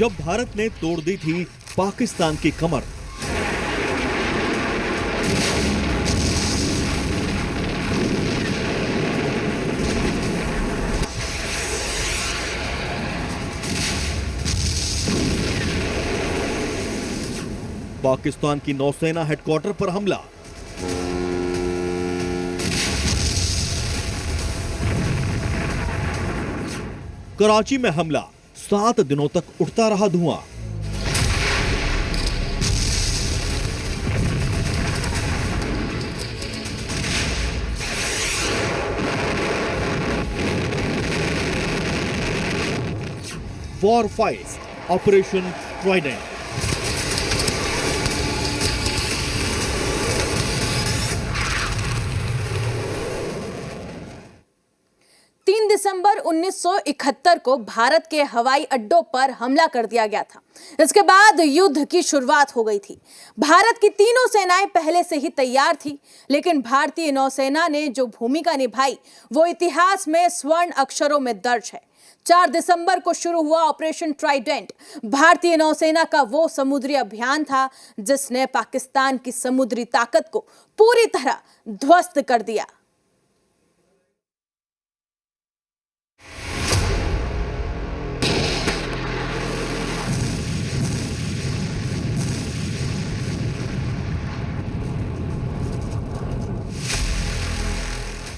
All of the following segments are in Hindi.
जब भारत ने तोड़ दी थी पाकिस्तान की कमर। पाकिस्तान की नौसेना हेडक्वार्टर पर हमला। कराची में हमला, 7 दिनों तक उठता रहा धुआं। War fights, operation trident. दिसंबर 1971 को भारत के हवाई अड्डों पर हमला कर दिया गया था। इसके बाद युद्ध की शुरुआत हो गई थी। भारत की तीनों सेनाएं पहले से ही तैयार थी, लेकिन भारतीय नौसेना ने जो भूमिका निभाई वो इतिहास में स्वर्ण अक्षरों में दर्ज है। 4 दिसंबर को शुरू हुआ ऑपरेशन ट्राइडेंट भारतीय नौसेना का वो समुद्री अभियान था जिसने पाकिस्तान की समुद्री ताकत को पूरी तरह ध्वस्त कर दिया।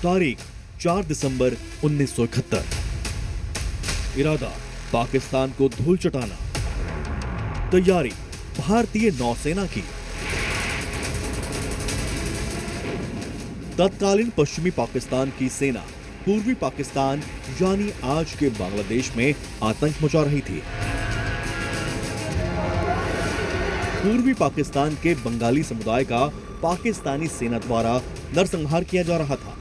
तारीख 4 दिसंबर 1971। इरादा पाकिस्तान को धूल चटाना। तैयारी भारतीय नौसेना की। तत्कालीन पश्चिमी पाकिस्तान की सेना पूर्वी पाकिस्तान यानी आज के बांग्लादेश में आतंक मचा रही थी। पूर्वी पाकिस्तान के बंगाली समुदाय का पाकिस्तानी सेना द्वारा नरसंहार किया जा रहा था।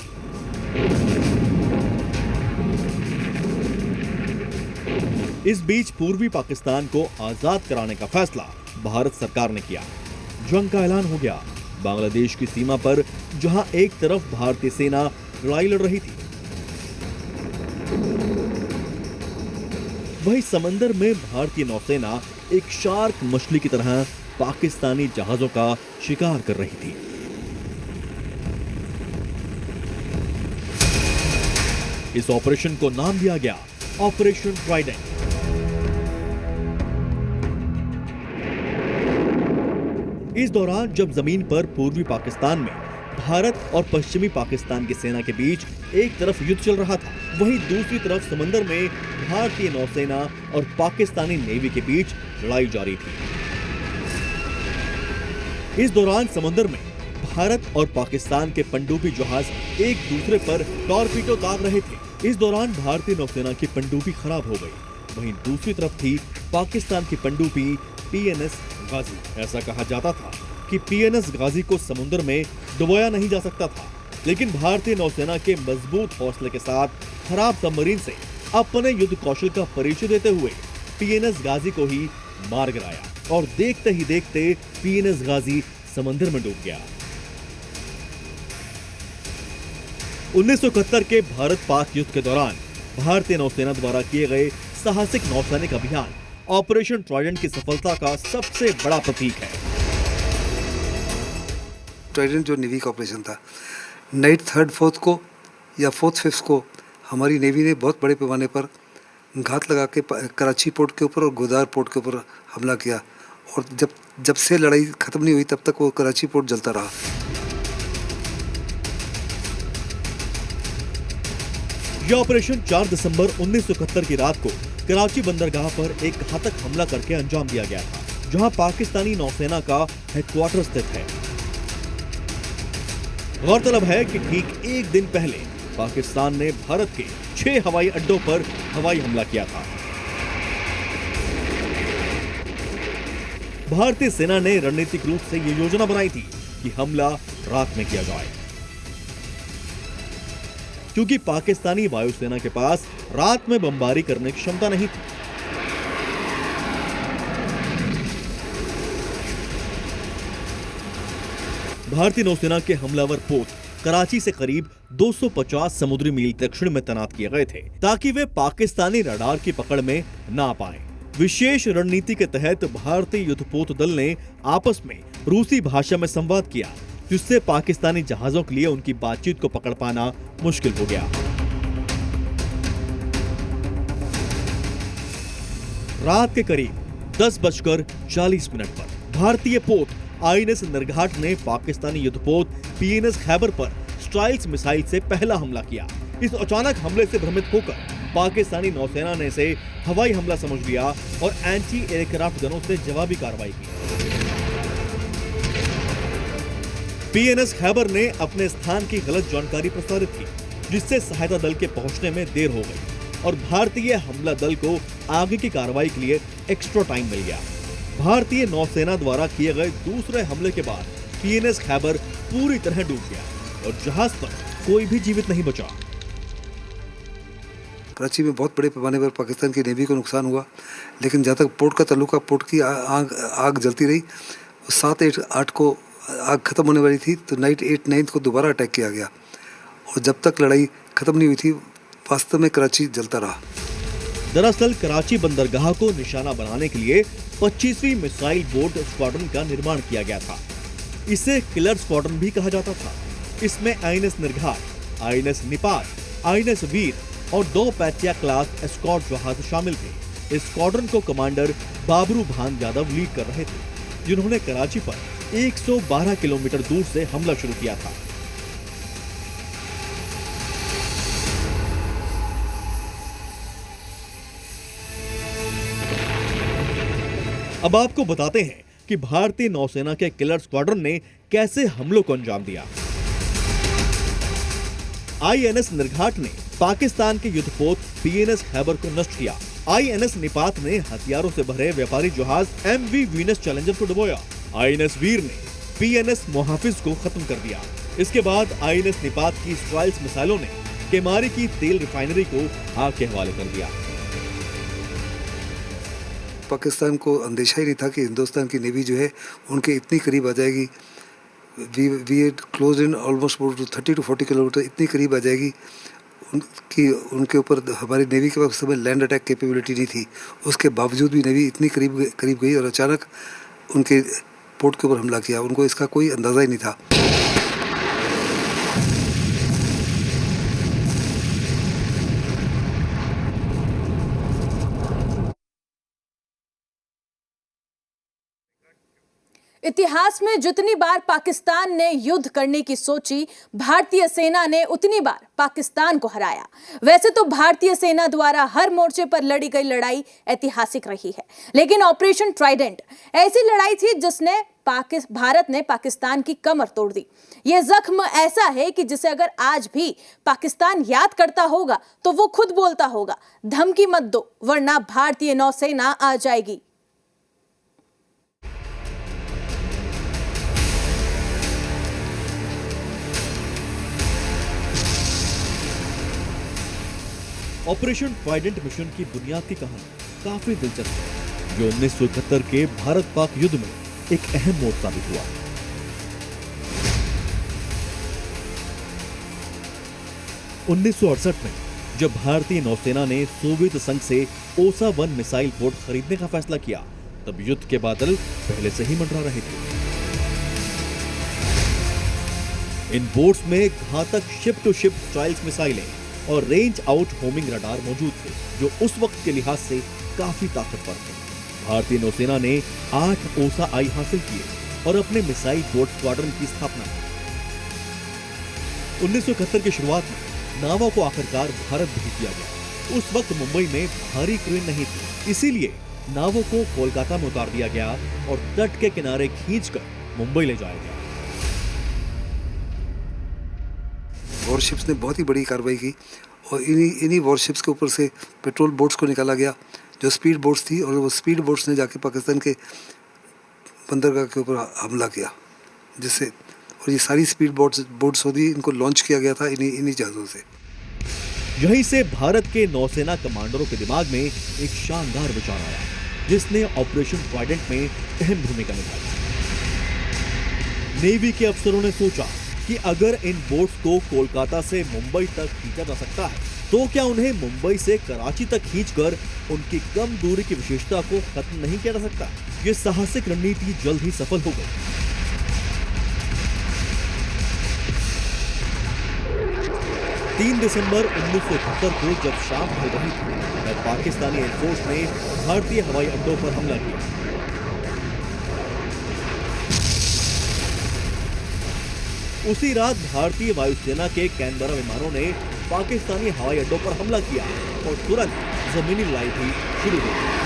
इस बीच पूर्वी पाकिस्तान को आजाद कराने का फैसला भारत सरकार ने किया। जंग का ऐलान हो गया। बांग्लादेश की सीमा पर जहां एक तरफ भारतीय सेना लड़ाई लड़ रही थी, वहीं समंदर में भारतीय नौसेना एक शार्क मछली की तरह पाकिस्तानी जहाजों का शिकार कर रही थी। इस ऑपरेशन को नाम दिया गया ऑपरेशन ट्राइडेंट। इस दौरान जब जमीन पर पूर्वी पाकिस्तान में भारत और पश्चिमी पाकिस्तान की सेना के बीच एक तरफ युद्ध चल रहा था, वहीं दूसरी तरफ समंदर में भारतीय नौसेना और पाकिस्तानी नेवी के बीच लड़ाई जारी थी। इस दौरान समंदर में भारत और पाकिस्तान के पनडुब्बी जहाज एक दूसरे पर टॉरपीडो दाग रहे थे। इस दौरान भारतीय नौसेना की पनडुब्बी खराब हो गई, वहीं दूसरी तरफ थी पाकिस्तान की पनडुब्बी पीएनएस गाजी। ऐसा कहा जाता था कि पीएनएस गाजी को समुद्र में डुबोया नहीं जा सकता था, लेकिन भारतीय नौसेना के मजबूत हौसले के साथ खराब सबमरीन से अपने युद्ध कौशल का परिचय देते हुए पीएनएस गाजी को ही मार गिराया और देखते ही देखते पीएनएस गाजी समंदर में डूब गया। 1971 के भारत पाक युद्ध के दौरान भारतीय नौसेना द्वारा किए गए साहसिक नौसैनिक अभियान ऑपरेशन ट्राइडेंट की सफलता का सबसे बड़ा प्रतीक है। ट्राइडेंट जो नेवी का ऑपरेशन था, नाइट 3rd 4th को या 4th 5th को हमारी नेवी ने बहुत बड़े पैमाने पर घात लगा के कराची पोर्ट के ऊपर और गोदार पोर्ट के ऊपर हमला किया, और जब से लड़ाई खत्म नहीं हुई तब तक वो कराची पोर्ट जलता रहा। यह ऑपरेशन 4 दिसंबर 1971 की रात को कराची बंदरगाह पर एक घातक हमला करके अंजाम दिया गया था, जहां पाकिस्तानी नौसेना का हेडक्वार्टर स्थित है। गौरतलब है कि ठीक एक दिन पहले पाकिस्तान ने भारत के 6 हवाई अड्डों पर हवाई हमला किया था। भारतीय सेना ने रणनीतिक रूप से यह योजना बनाई थी कि हमला रात में किया जाए, क्योंकि पाकिस्तानी वायुसेना के पास रात में बमबारी करने की क्षमता नहीं थी। भारतीय नौसेना के हमलावर पोत कराची से करीब 250 समुद्री मील दक्षिण में तैनात किए गए थे, ताकि वे पाकिस्तानी रडार की पकड़ में ना पाएं। विशेष रणनीति के तहत भारतीय युद्धपोत दल ने आपस में रूसी भाषा में संवाद किया, जिससे पाकिस्तानी जहाजों के लिए उनकी बातचीत को पकड़ पाना मुश्किल हो गया। रात के करीब 10:40 पर भारतीय पोत INS निरघाट ने पाकिस्तानी युद्धपोत PNS खैबर पर स्ट्राइल्स मिसाइल से पहला हमला किया। इस अचानक हमले से भ्रमित होकर पाकिस्तानी नौसेना ने इसे हवाई हमला समझ लिया और एंटी एयरक्राफ्ट गनों से जवाबी कार्रवाई की। PNS खैबर ने अपने स्थान की गलत जानकारी प्रसारित की, जिससे सहायता दल के पहुंचने में देर हो गई और भारतीय हमला दल को आगे की कार्रवाई के लिए एक्स्ट्रा टाइम मिल गया। भारतीय नौसेना द्वारा किए गए दूसरे हमले के बाद PNS खैबर पूरी तरह डूब गया और जहाज पर कोई भी जीवित नहीं बचा। कराची में बहुत बड़े पैमाने पर पाकिस्तान की नेवी को नुकसान हुआ, लेकिन जहाँ तक पोर्ट का ताल्लुक, पोर्ट की आग जलती रही। 7-8 को आग खत्म होने वाली थी तो नाइट 8-9 को दोबारा अटैक किया गया और जब तक लड़ाई खत्म नहीं हुई थी वास्तव में कराची जलता रहा। दरअसल कराची बंदरगाह को निशाना बनाने के लिए 25वीं मिसाइल बोट स्क्वाड्रन का निर्माण किया गया था। इसे किलर स्क्वाड्रन भी कहा जाता था। इसमें INS निरघाट, INS निपात, INS वीर और 2 पैचिया क्लास एस्कॉर्ट जहाज शामिल थे। इस स्क्वाड्रन को कमांडर बाबरू भान यादव लीड कर रहे थे, जिन्होंने कराची पर 112 किलोमीटर दूर से हमला शुरू किया था। अब आपको बताते हैं कि भारतीय नौसेना के किलर स्क्वाड्रन ने कैसे हमलों को अंजाम दिया। INS निरघाट ने पाकिस्तान के युद्धपोत PNS खैबर को नष्ट किया। INS निपात ने हथियारों से भरे व्यापारी जहाज MV वीनस चैलेंजर को डुबोया। INS वीर ने PNS मुहाफिज को खत्म कर दिया। इसके बाद INS निपात की स्ट्राइल्स मिसाइलों ने केमारी की तेल रिफाइनरी को आग के हवाले कर दिया। पाकिस्तान को अंदेशा ही नहीं था कि हिंदुस्तान की नेवी जो है उनके इतनी करीब आ जाएगी। We had close in almost 30 to 40 kilometre, इतनी करीब आ जाएगी कि उनके ऊपर हमारी नेवी के पास समय लैंड अटैक कैपेबिलिटी नहीं थी। उसके बावजूद भी नेवी इतनी करीब गई और अचानक उनके पोर्ट के ऊपर हमला किया। उनको इसका कोई अंदाज़ा ही नहीं था। इतिहास में जितनी बार पाकिस्तान ने युद्ध करने की सोची, भारतीय सेना ने उतनी बार पाकिस्तान को हराया। वैसे तो भारतीय सेना द्वारा हर मोर्चे पर लड़ी गई लड़ाई ऐतिहासिक रही है, लेकिन ऑपरेशन ट्राइडेंट ऐसी लड़ाई थी जिसने भारत ने पाकिस्तान की कमर तोड़ दी। यह जख्म ऐसा है कि जिसे अगर आज भी पाकिस्तान याद करता होगा तो वो खुद बोलता होगा, धमकी मत दो वरना भारतीय नौसेना आ जाएगी। ऑपरेशन ट्राइडेंट मिशन की बुनियाद की कहानी काफी दिलचस्प है, जो 1971 के भारत पाक युद्ध में एक अहम मोड़ साबित हुआ। (1968) में जब भारतीय नौसेना ने सोवियत संघ से ओसा-1 मिसाइल बोट खरीदने का फैसला किया, तब युद्ध के बादल पहले से ही मंडरा रहे थे। इन बोट्स में घातक शिप टू शिप स्ट्राइल्स मिसाइलें और रेंज आउट होमिंग रडार मौजूद थे, जो उस वक्त के लिहाज से काफी ताकतवर थे। भारतीय नौसेना ने 8 ओसा-I हासिल किए और अपने मिसाइल बोट स्क्वाड्रन की स्थापना की। 1971 की शुरुआत में नावों को आखिरकार भारत भेज दिया गया। उस वक्त मुंबई में भारी क्रेन नहीं थी, इसीलिए नावों को कोलकाता में उतार दिया गया और तट के किनारे खींचकर मुंबई ले जाया गया। वॉरशिप्स ने बहुत ही बड़ी कार्रवाई की और इन्हीं वॉरशिप्स के ऊपर से पेट्रोल बोट्स को निकाला गया, जो स्पीड बोट्स थी, और वो स्पीड बोट्स ने जाके पाकिस्तान के बंदरगाह के ऊपर हमला किया, जिससे और ये सारी स्पीड बोट्स होती, इनको लॉन्च किया गया था इन्हीं जहाज़ों से। यहीं से भारत के नौसेना कमांडरों के दिमाग में एक शानदार विचार आया, जिसने ऑपरेशन ट्राइडेंट में अहम भूमिका निभाई। नेवी के अफसरों ने सोचा कि अगर इन बोट्स को कोलकाता से मुंबई तक खींचा जा सकता है, तो क्या उन्हें मुंबई से कराची तक खींचकर उनकी कम दूरी की विशेषता को खत्म नहीं किया जा सकता? ये साहसिक रणनीति जल्द ही सफल हो गई। 3 दिसंबर 1971 को जब शाम हो रही थी, तब पाकिस्तानी एयरफोर्स ने भारतीय हवाई अड्डों पर हमला किया। उसी रात भारतीय वायुसेना के कैनबरा विमानों ने पाकिस्तानी हवाई अड्डों पर हमला किया और तुरंत जमीनी लड़ाई भी शुरू हो गई।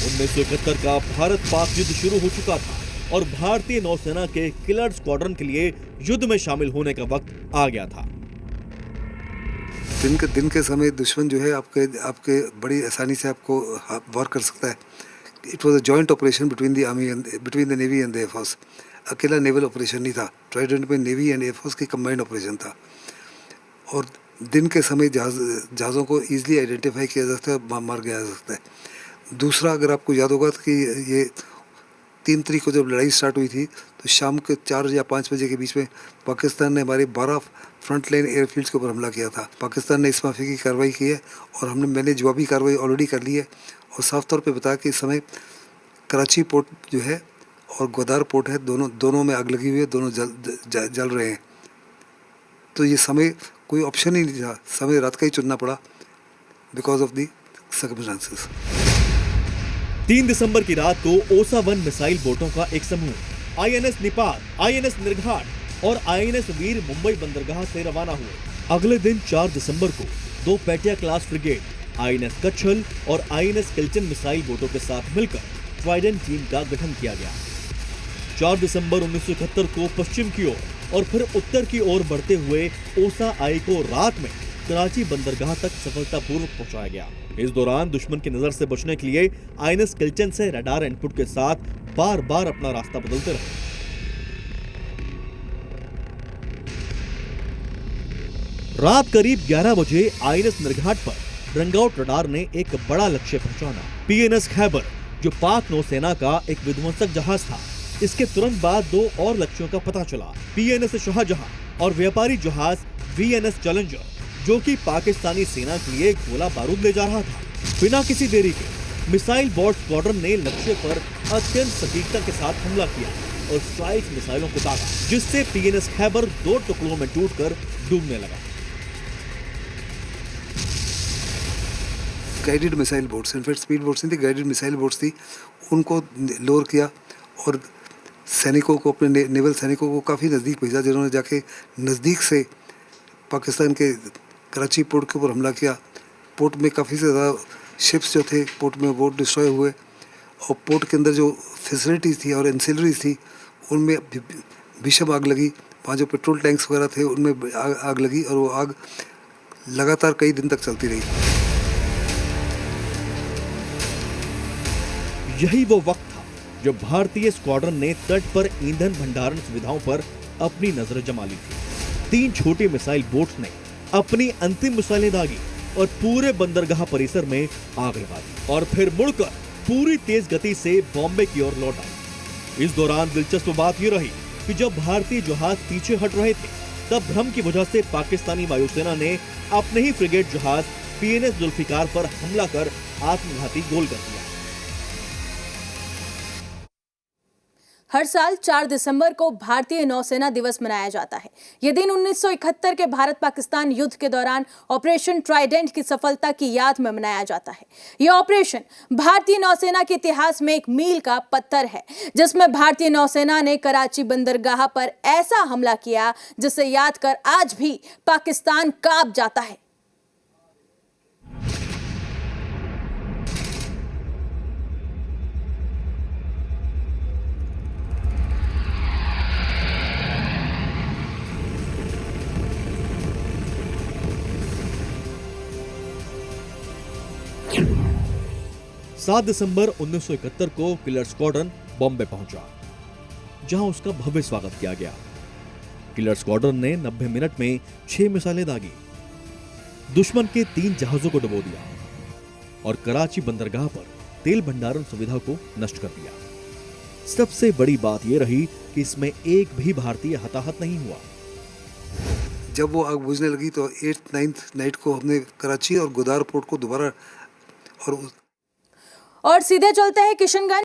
1971 का भारत पाक युद्ध शुरू हो चुका था और भारतीय नौसेना के किलर स्क्वाड्रन के लिए युद्ध में शामिल होने का वक्त आ गया था। दिन के समय दुश्मन जो है आपके बड़ी आसानी से आपको वार कर सकता है। It was a joint operation between the navy and the air force. अकेला नेवल ऑपरेशन नहीं था, ट्राइडेंट में नेवी एंड एयरफोर्स की कंबाइंड ऑपरेशन था। और दिन के समय जहाज़ों को ईजिली आइडेंटिफाई किया जा सकता है, मार गया जा सकता है। दूसरा, अगर आपको याद होगा कि ये 3 तारीख को जब लड़ाई स्टार्ट हुई थी, तो शाम के 4 या 5 बजे के बीच में पाकिस्तान ने हमारे 12 फ्रंट लाइन एयरफील्ड्स के ऊपर हमला किया था। पाकिस्तान ने इस माफी की कार्रवाई की है और मैंने जवाबी कार्रवाई ऑलरेडी कर ली है और साफ तौर पे बताया कि इस समय कराची पोर्ट जो है और ग्वादर पोर्ट है, दोनों में आग लगी हुई है, दोनों जल रहे हैं। तो ये समय कोई ऑप्शन ही नहीं था, समय रात का ही चुनना पड़ा बिकॉज ऑफ दी सर्कमस्टेंसेस। 3 दिसंबर की रात को ओसा 1 मिसाइल बोटों का एक समूह आईएनएस निपाल, आईएनएस निर्घाट और आईएनएस वीर मुंबई बंदरगाह से रवाना हुए। अगले दिन 4 दिसंबर को 2 पेटिया क्लास फ्रिगेट, आईएनएस कच्छल और आईएनएस किल्चन मिसाइल बोटों के साथ मिलकर ट्राइडेंट टीम का गठन किया गया। 4 दिसंबर 1971 को पश्चिम की ओर और फिर उत्तर की ओर बढ़ते हुए ओसा आई को रात में कराची बंदरगाह तक सफलतापूर्वक पहुंचाया गया। इस दौरान दुश्मन की नजर से बचने के लिए आईएनएस किल्चन से रडार इनपुट के साथ बार-बार अपना रास्ता बदलते रहे। रात करीब 11 बजे आईएनएस निर्घाट पर रंगाउट रडार ने एक बड़ा लक्ष्य पहचाना। पीएनएस खैबर, जो पाक नौसेना का एक विध्वंसक जहाज था। इसके तुरंत बाद 2 और लक्ष्यों का पता चला, पीएनएस शाहजहां और व्यापारी जहाज वीएनएस चैलेंजर, जो कि पाकिस्तानी सेना के लिए गोला बारूद ले जा रहा था। बिना किसी देरी के मिसाइल बोट स्क्वाड्रन ने लक्ष्य पर अत्यंत सटीकता के साथ हमला किया और स्ट्राइक मिसाइलों को दागा, जिससे पीएनएस खैबर 2 टुकड़ों में टूटकर डूबने लगा। Guided missile boats, in fact speed boats नहीं थी, गाइडेड मिसाइल बोट्स थी, उनको लोअर किया और सैनिकों को, अपने नेवल सैनिकों को काफ़ी नज़दीक भेजा, जिन्होंने जाके नज़दीक से पाकिस्तान के कराची पोर्ट के ऊपर हमला किया। पोर्ट में काफ़ी ज़्यादा शिप्स जो थे पोर्ट में वो डिस्ट्रॉय हुए और पोर्ट के अंदर जो फैसिलिटीज़ थी और एंसिलरीज थी उनमें भीषण आग लगी। वहाँ जो पेट्रोल टैंक्स वगैरह थे उनमें आग लगी और वो आग लगातार कई दिन तक चलती रही। यही वो वक्त था जब भारतीय स्क्वाड्रन ने तट पर ईंधन भंडारण सुविधाओं पर अपनी नजर जमा ली थी। 3 छोटी मिसाइल बोट्स ने अपनी अंतिम मिसाइलें दागी और पूरे बंदरगाह परिसर में आग लगा दी और फिर मुड़कर पूरी तेज गति से बॉम्बे की ओर लौट आई। इस दौरान दिलचस्प बात यह रही कि जब भारतीय जहाज पीछे हट रहे थे, तब भ्रम की वजह से पाकिस्तानी वायुसेना ने अपने ही फ्रिगेट जहाज पीएनएस जुल्फिकार पर हमला कर आत्मघाती गोल कर दिया। हर साल 4 दिसंबर को भारतीय नौसेना दिवस मनाया जाता है। यह दिन 1971 के भारत पाकिस्तान युद्ध के दौरान ऑपरेशन ट्राइडेंट की सफलता की याद में मनाया जाता है। यह ऑपरेशन भारतीय नौसेना के इतिहास में एक मील का पत्थर है, जिसमें भारतीय नौसेना ने कराची बंदरगाह पर ऐसा हमला किया जिसे याद कर आज भी पाकिस्तान कांप जाता है। सात दिसंबर 1971 को किलर स्क्वाड्रन बॉम्बे पहुंचा, जहां उसका भव्य स्वागत किया गया। किलर स्क्वाड्रन ने 90 मिनट में 6 मिसाइलें दागी, दुश्मन के 3 जहाजों को डुबो दिया और कराची बंदरगाह पर तेल भंडारण सुविधा को नष्ट कर दिया। सबसे बड़ी बात यह रही कि इसमें एक भी भारतीय हताहत नहीं हुआ। जब वो आग बुझने लगी तो 8th 9th नाइट को हमने कराची और गुदार पोर्ट को दोबारा और सीधे चलते हैं किशनगंज।